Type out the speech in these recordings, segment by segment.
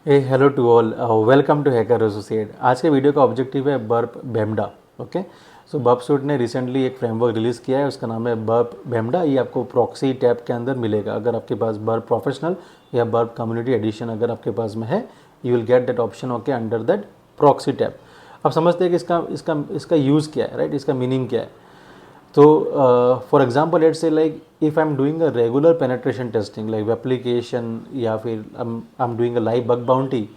Hey hello to all, welcome to Hacker Associate. आज के वीडियो का ऑब्जेक्टिव है Burp Bambda. Okay, so Burp Suite ने रिसेंटली एक फ्रेमवर्क रिलीज़ किया है, उसका नाम है बर्प बेमडा। ये आपको प्रॉक्सी टैब के अंदर मिलेगा। अगर आपके पास बर्प प्रोफेशनल या बर्प कम्युनिटी एडिशन अगर आपके पास में है, you will get that option okay under that proxy tab. अब समझते हैं कि इसका यूज़ क्या है, राइट? इसका मीनिंग क्या है। तो for example let's say like if I am doing a regular penetration testing like application या फिर I am doing a live bug bounty,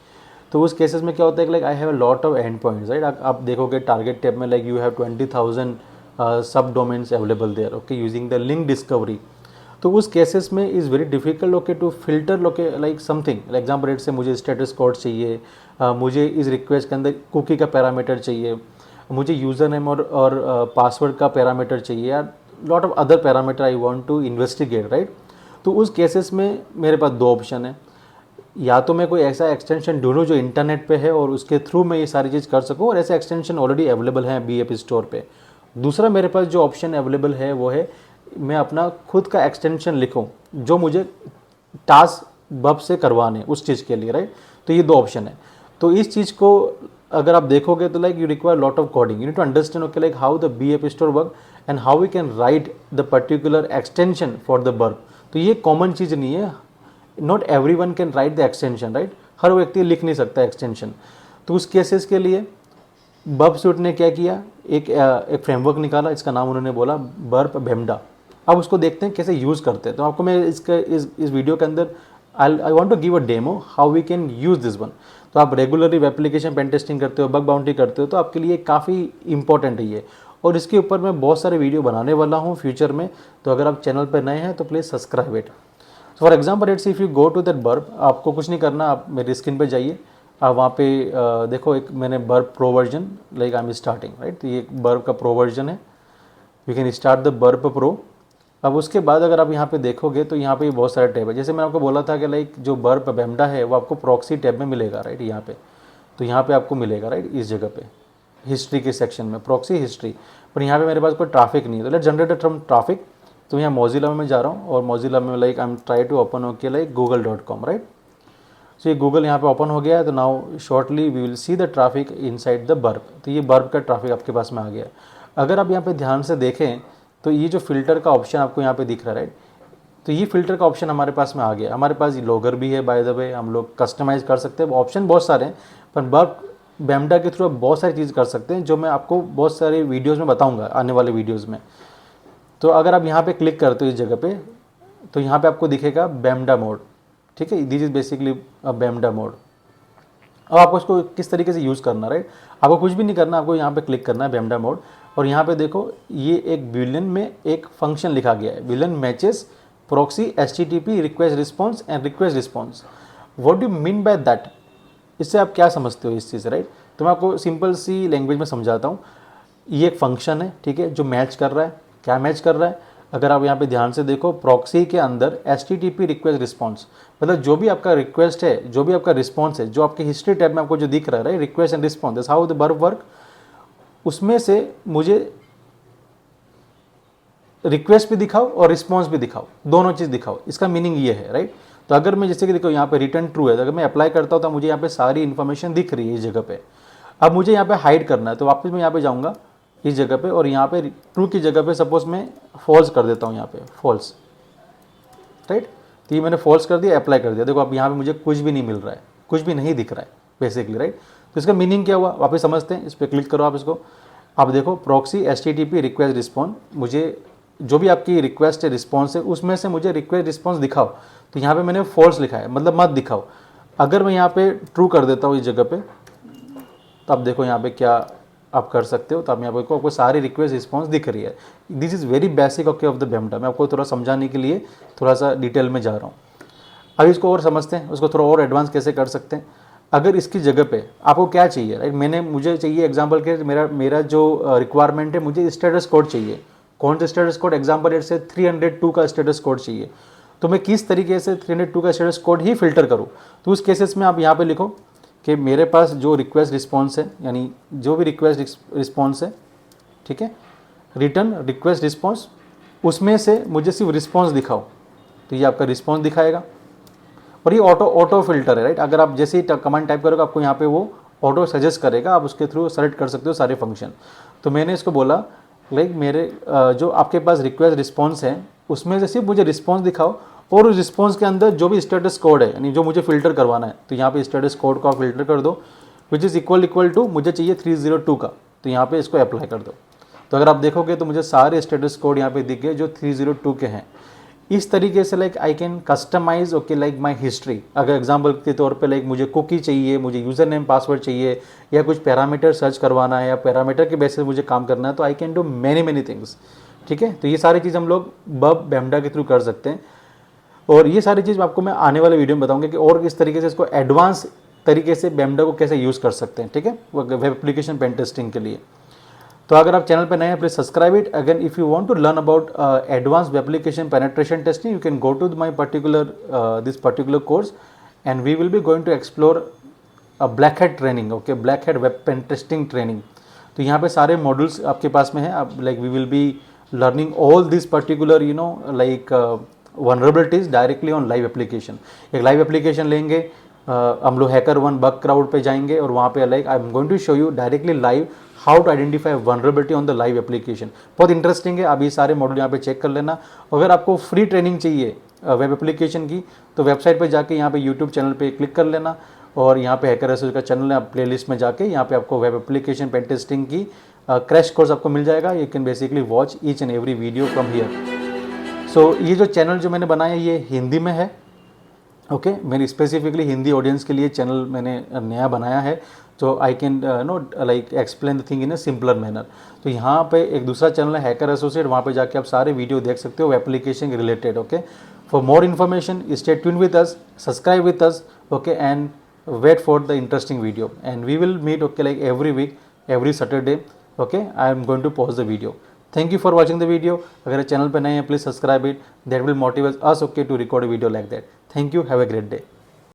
तो उस केसेस में क्या होता है कि like I have a lot of end points, right? आप देखोगे टारगेट टैब में like you have 20,000 sub domains available there, okay, using the link discovery. तो उस केसेस में is very difficult okay to filter okay like something example let's say मुझे status code चाहिए, मुझे इस रिक्वेस्ट के अंदर कुकी का पैरामीटर चाहिए, मुझे यूज़र नेम और पासवर्ड का पैरामीटर चाहिए, या lot of other parameter I want to investigate, right? तो उस केसेस में मेरे पास दो ऑप्शन है। या तो मैं कोई ऐसा एक्सटेंशन ढूंढूं जो इंटरनेट पे है और उसके थ्रू मैं ये सारी चीज़ कर सकूं, और ऐसे एक्सटेंशन ऑलरेडी अवेलेबल हैं बीएप स्टोर पे। दूसरा मेरे पास जो ऑप्शन अवेलेबल है वो है मैं अपना खुद का एक्सटेंशन लिखूं जो मुझे टास्क बब से करवाने उस चीज़ के लिए, राइट? तो ये दो ऑप्शन है। तो इस चीज़ को अगर आप देखोगे तो like you require lot of coding, you need to understand okay like how the BApp store work and how we can write the particular extension for the Burp. तो ये कॉमन चीज़ नहीं है, not everyone can write the extension, right? हर व्यक्ति लिख नहीं सकता एक्सटेंशन। तो उस केसेस के लिए बर्ब सूट ने क्या किया, एक फ्रेमवर्क निकाला, इसका नाम उन्होंने बोला बर्प बेमडा। अब उसको देखते हैं कैसे यूज़ करते हैं। तो आपको मैं इस वीडियो के अंदर I want to give a demo how we can use this one. तो आप रेगुलरली एप्लीकेशन पेन टेस्टिंग करते हो, बग बाउंटी करते हो, तो आपके लिए काफ़ी इंपॉर्टेंट है ये। और इसके ऊपर मैं बहुत सारे वीडियो बनाने वाला हूँ फ्यूचर में। तो अगर आप चैनल पर नए हैं तो please subscribe it. For example let's if you go to that Burp, आपको कुछ नहीं करना, आप मेरी स्क्रीन पे जाइए। आप वहाँ पे देखो एक मैंने Burp pro version like I am starting, right? तो ये एक बर्ब का प्रो वर्जन है। We can start the Burp pro. अब उसके बाद अगर आप यहाँ पे देखोगे तो यहाँ पे बहुत सारे टैब है। जैसे मैंने आपको बोला था कि लाइक जो बर्ब बेमडा है वो आपको प्रॉक्सी टैब में मिलेगा, राइट? यहाँ पे तो यहाँ पे आपको मिलेगा, राइट? इस जगह पे हिस्ट्री के सेक्शन में प्रॉक्सी हिस्ट्री। पर यहाँ पे मेरे पास कोई ट्रैफिक नहीं है, तो लेट जनरेट फ्रॉम ट्रैफिक। तो यहाँ मोजिला में मैं जा रहा हूँ और मोजिला में like I am try to open okay like google.com, right? So ये गूगल यहाँ पे ओपन हो गया है। तो now shortly we will see the traffic inside the Burp. तो ये बर्ब का ट्रैफिक आपके पास में आ गया है। अगर आप यहाँ पे ध्यान से देखें तो ये जो फिल्टर का ऑप्शन आपको यहाँ पे दिख रहा है, राइट? तो ये फिल्टर का ऑप्शन हमारे पास में आ गया। हमारे पास ये लॉगर भी है, बाय द वे हम लोग कस्टमाइज़ कर सकते हैं। ऑप्शन बहुत सारे हैं, पर बर्ब बेमडा के थ्रू आप बहुत सारी चीज़ कर सकते हैं जो मैं आपको बहुत सारे वीडियोज़ में बताऊँगा आने वाले वीडियोज़ में। तो अगर आप यहाँ पे क्लिक करते हो इस जगह पे, तो यहाँ पे आपको दिखेगा बेमडा मोड, ठीक है? दिस इज बेसिकली बेमडा मोड। अब आपको इसको किस तरीके से यूज़ करना, राइट? आपको कुछ भी नहीं करना, आपको यहाँ पे क्लिक करना है बेमडा मोड, और यहाँ पे देखो ये एक विलन में एक फंक्शन लिखा गया है, villain matches proxy HTTP request response and request response. What do mean by that? इससे आप क्या समझते हो इस चीज़ से, राइट? तो मैं आपको सिंपल सी लैंग्वेज में समझाता हूँ। ये एक फंक्शन है, ठीक है, जो मैच कर रहा है। क्या मैच कर रहा है? अगर आप यहाँ पे ध्यान से देखो, प्रॉक्सी के अंदर HTTP रिक्वेस्ट रिस्पॉन्स, मतलब जो भी आपका रिक्वेस्ट है, जो भी आपका रिस्पॉन्स है, जो आपके हिस्ट्री टैब में आपको जो दिख रहा है, request and response, how the Burp work, उसमें से मुझे रिक्वेस्ट भी दिखाओ और रिस्पॉन्स भी दिखाओ, दोनों चीज़ दिखाओ। इसका मीनिंग ये है, राइट? तो अगर मैं जैसे कि देखो यहाँ पे रिटर्न ट्रू है, तो अगर मैं अप्लाई करता हूँ तो मुझे यहाँ पे सारी इन्फॉर्मेशन दिख रही है इस जगह पे। अब मुझे यहाँ पे हाइड करना है, तो वापस मैं यहाँ पे जाऊँगा इस जगह पे, और यहाँ पे ट्रू की जगह पे सपोज मैं फॉल्स कर देता हूँ, यहाँ पे फॉल्स, राइट? तो ये मैंने फॉल्स कर दिया, अप्लाई कर दिया। देखो अब यहाँ पे मुझे कुछ भी नहीं मिल रहा है, कुछ भी नहीं दिख रहा है बेसिकली, राइट? तो इसका मीनिंग क्या हुआ वापस समझते हैं। इस पर क्लिक करो आप इसको। अब देखो प्रॉक्सी HTTP रिक्वेस्ट रिस्पॉन्स, मुझे जो भी आपकी रिक्वेस्ट है रिस्पॉन्स है उसमें से मुझे रिक्वेस्ट रिस्पॉन्स दिखाओ। तो यहाँ पे मैंने फॉल्स लिखा है, मतलब मत दिखाओ। अगर मैं यहाँ पे ट्रू कर देता हूँ इस जगह पे, तो अब देखो यहाँ पे क्या आप कर सकते हो। तो आप यहाँ पे आपको सारी रिक्वेस्ट रिस्पॉन्स दिख रही है। This is very basic okay of the बेमडा। मैं आपको थोड़ा समझाने के लिए थोड़ा सा डिटेल में जा रहा हूँ। अब इसको और समझते हैं, उसको थोड़ा और एडवांस कैसे कर सकते हैं। अगर इसकी जगह पे आपको क्या चाहिए, राइट? मुझे चाहिए एग्जांपल के मेरा जो रिक्वायरमेंट है, मुझे स्टेटस कोड चाहिए। कौन सा स्टेटस कोड? एग्जांपल से 302 का स्टेटस कोड चाहिए। तो मैं किस तरीके से 302 का स्टेटस कोड ही फिल्टर करूँ? तो उस केसेस में आप यहाँ पे लिखो कि मेरे पास जो रिक्वेस्ट रिस्पॉन्स है, यानी जो भी रिक्वेस्ट रिस्पॉन्स है, ठीक है, रिटर्न रिक्वेस्ट रिस्पॉन्स, उसमें से मुझे सिर्फ रिस्पॉन्स दिखाओ। तो ये आपका रिस्पॉन्स दिखाएगा। और ये ऑटो फिल्टर है, राइट। अगर आप जैसे ही कमांड टाइप करोगे आपको यहाँ पे वो ऑटो सजेस्ट करेगा, आप उसके थ्रू सेलेक्ट कर सकते हो सारे फंक्शन। तो मैंने इसको बोला लाइक मेरे जो आपके पास रिक्वेस्ट रिस्पॉन्स है उसमें से सिर्फ मुझे रिस्पॉन्स दिखाओ, और उस रिस्पॉन्स के अंदर जो भी स्टेटस कोड है यानी जो मुझे फिल्टर करवाना है, तो यहाँ पे स्टेटस कोड को आप फिल्टर कर दो, विच इज़ इक्वल टू मुझे चाहिए 302 का, तो यहाँ पे इसको अप्लाई कर दो। तो अगर आप देखोगे तो मुझे सारे स्टेटस कोड यहाँ पे दिख गए जो 302 के हैं। इस तरीके से like I can customise okay like my history. अगर एग्जांपल के तौर पे लाइक मुझे कुकी चाहिए, मुझे यूज़र नेम पासवर्ड चाहिए, या कुछ पैरामीटर सर्च करवाना है, या पैरामीटर के बेसिस मुझे काम करना है, तो I can do many things. ठीक है, तो ये सारी चीज़ हम लोग बब बेमडा के थ्रू कर सकते हैं, और ये सारी चीज़ आपको मैं आने वाले वीडियो में बताऊंगा कि और किस तरीके से इसको एडवांस तरीके से बेमडा को कैसे यूज़ कर सकते हैं। ठीक है, वेब एप्लीकेशन पेन टेस्टिंग के लिए। तो अगर आप चैनल पे नए हैं please subscribe it. Again if you want to learn about advance application penetration testing, you can go to my this particular course and we will be going to explore black hat training. Okay, black hat web pen testing training. तो यहाँ पे सारे modules आपके पास में है। अब like we will be learning all this particular like vulnerabilities directly on live application. एक live application लेंगे, हम लोग HackerOne बग क्राउड पे जाएंगे और वहाँ पे like I am going to show you directly live how to identify vulnerability on the live application. बहुत इंटरेस्टिंग है, आप ये सारे मॉड्यूल यहाँ पे चेक कर लेना। अगर आपको फ्री ट्रेनिंग चाहिए वेब एप्लीकेशन की, तो वेबसाइट पे जाके यहाँ पे यूट्यूब चैनल पे क्लिक कर लेना, और यहाँ पे हैकर एसोसिएट का चैनल है, आप प्लेलिस्ट में जाके यहाँ पे आपको वेब एप्लीकेशन पेन टेस्टिंग की क्रैश कोर्स आपको मिल जाएगा। You can basically watch each and every video from here. So ये जो चैनल जो मैंने बनाया ये हिंदी में है। ओके, मेरी स्पेसिफिकली हिंदी ऑडियंस के लिए चैनल मैंने नया बनाया है, तो I can know like explain the thing in a simpler manner. तो यहाँ पे एक दूसरा चैनल है हैकर एसोसिएट, वहाँ पे जाके आप सारे वीडियो देख सकते हो application related. Okay, for more information stay tune with us, subscribe with us, okay, and wait for the interesting video, and we will meet okay like every week, every Saturday. Okay, I am going to pause the video. Thank you for watching the video. अगर channel पर नए हैं please subscribe it, that will motivate us okay to record a video like that. Thank you, have a great day.